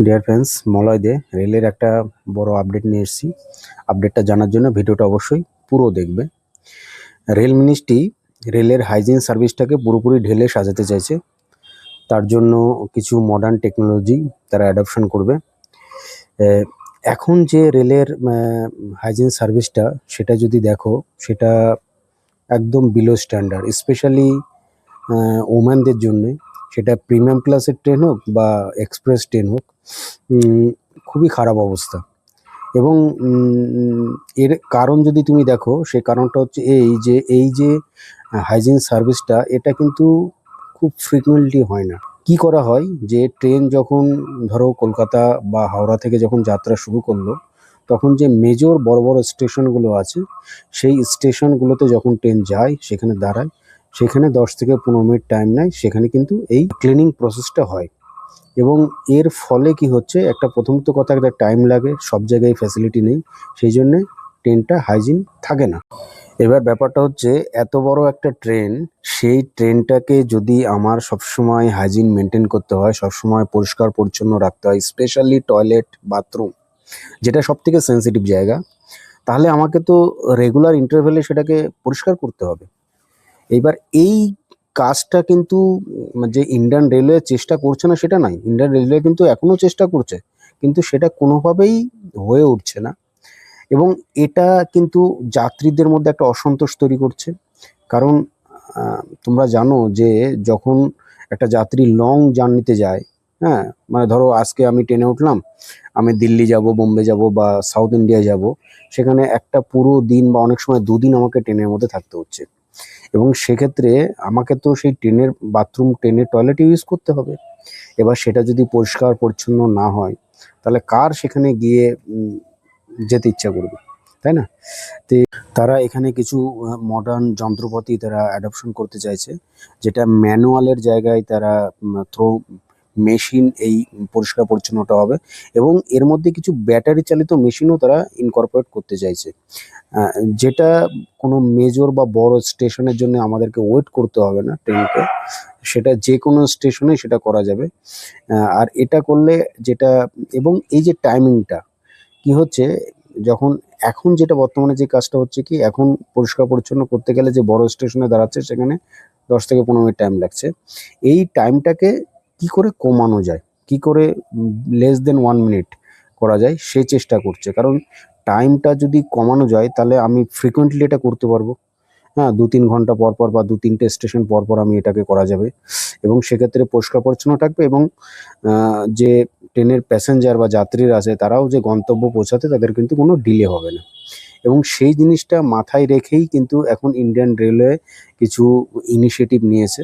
Dear friends, মলয়দে রেলের একটা বড় আপডেট নিয়ে এসেছি। আপডেটটা জানার জন্য ভিডিওটা অবশ্যই পুরো দেখবে। রেল মিনিস্ট্রি রেলের হাইজিন সার্ভিসটাকে পুরোপুরি ঢেলে সাজাতে চাইছে। তার জন্য কিছু মডার্ন টেকনোলজি তারা অ্যাডপশন করবে। এখন যে রেলের হাইজিন সার্ভিসটা, সেটা যদি দেখো, সেটা একদম বিলো স্ট্যান্ডার্ড, স্পেশালি ওম্যানদের জন্যে। সেটা প্রিমিয়াম ক্লাসের ট্রেন হোক বা এক্সপ্রেস ট্রেন হোক, খুবই খারাপ অবস্থা। এবং এর কারণ যদি তুমি দেখো, সেই কারণটা হচ্ছে এই যে হাইজিন সার্ভিসটা, এটা কিন্তু খুব ফ্রিকুয়েন্টলি হয় না। কি করা হয় যে ট্রেন যখন ধরো কলকাতা বা হাওড়া থেকে যখন যাত্রা শুরু করলো, তখন যে মেজর বড় বড় স্টেশনগুলো আছে, সেই স্টেশনগুলোতে যখন ট্রেন যায়, সেখানে দাঁড়ায়, সেখানে 10 থেকে 15 মিনিট টাইম নেয়, সেখানে কিন্তু এই ক্লিনিং প্রসেসটা হয়। এবং এর ফলে কি হচ্ছে, একটা প্রথমত কথা, একটা টাইম লাগে, সব জায়গায় ফ্যাসিলিটি নেই, সেই জন্যে ট্রেনটা হাইজিন থাকে না। এবার ব্যাপারটা হচ্ছে, এত বড় একটা ট্রেন, সেই ট্রেনটাকে যদি আমার সবসময় হাইজিন মেনটেন করতে হয়, সবসময় পরিষ্কার পরিচ্ছন্ন রাখতে হয়, স্পেশালি টয়লেট, বাথরুম, যেটা সব থেকে সেন্সিটিভ জায়গা, তাহলে আমাকে তো রেগুলার ইন্টারভ্যালে সেটাকে পরিষ্কার করতে হবে। এইবার এই কাজটা কিন্তু যে ইন্ডিয়ান রেলওয়ে চেষ্টা করছে না সেটা নয়, ইন্ডিয়ান রেলওয়ে কিন্তু এখনো চেষ্টা করছে, কিন্তু সেটা কোনোভাবেই হয়ে উঠছে না। এবং এটা কিন্তু যাত্রীদের মধ্যে একটা অসন্তোষ তৈরি করছে। কারণ তোমরা জানো যে যখন একটা যাত্রী লং জার্নিতে যায়, হ্যাঁ, মানে ধরো আজকে আমি ট্রেনে উঠলাম, আমি দিল্লি যাব, বোম্বে যাব বা সাউথ ইন্ডিয়া যাব, সেখানে একটা পুরো দিন বা অনেক সময় দুদিন আমাকে ট্রেনের মধ্যে থাকতে হচ্ছে। এবং সেক্ষেত্রে আমাকে তো সেই ট্রেনের বাথরুম, ট্রেনের টয়লেট ইউজ করতে হবে। এবার সেটা যদি পরিষ্কার পরিচ্ছন্ন না হয়, তাহলে কার সেখানে গিয়ে যেতে ইচ্ছা করবে, তাই না? তারা এখানে কিছু মডার্ন যন্ত্রপাতি তারা অ্যাডপশন করতে চাইছে, যেটা ম্যানুয়ালের জায়গায় তারা থ্রো মেশিন এই পরিষ্কার পরিচ্ছন্নতা হবে। এবং এর মধ্যে কিছু ব্যাটারি চালিত মেশিনও তারা ইনকর্পোরেট করতে চাইছে, যেটা কোনো মেজর বা বড় স্টেশনের জন্য আমাদেরকে ওয়েট করতে হবে না ট্রেনকে, সেটা যে কোনো স্টেশনে সেটা করা যাবে। আর এটা করলে যেটা, এবং এই যে টাইমিংটা কি হচ্ছে, যখন এখন যেটা বর্তমানে যে কাজটা হচ্ছে, কি এখন পরিষ্কার পরিচ্ছন্ন করতে গেলে যে বড় স্টেশনে দাঁড়াচ্ছে, সেখানে 10 থেকে 15 মিনিট টাইম লাগছে। এই টাইমটাকে কি করে কমানো যায়, কি করে লেস দেন 1 মিনিট করা যায়, সে চেষ্টা করছে। কারণ টাইমটা যদি কমানো যায়, তাহলে আমি ফ্রিকুয়েন্টলি এটা করতে পারবো। হ্যাঁ, 2-3 ঘন্টা পর পর বা 2-3টে স্টেশন পর পর আমি এটাকে করা যাবে। এবং সেক্ষেত্রে পরিষ্কার পরিচ্ছন্ন থাকবে, এবং যে ট্রেনের প্যাসেঞ্জার বা যাত্রীরা আছে, তারাও যে গন্তব্য পৌঁছাতে তাদের কিন্তু কোনো ডিলে হবে না। এবং সেই জিনিসটা মাথায় রেখেই কিন্তু এখন ইন্ডিয়ান রেলওয়ে কিছু ইনিশিয়েটিভ নিয়েছে।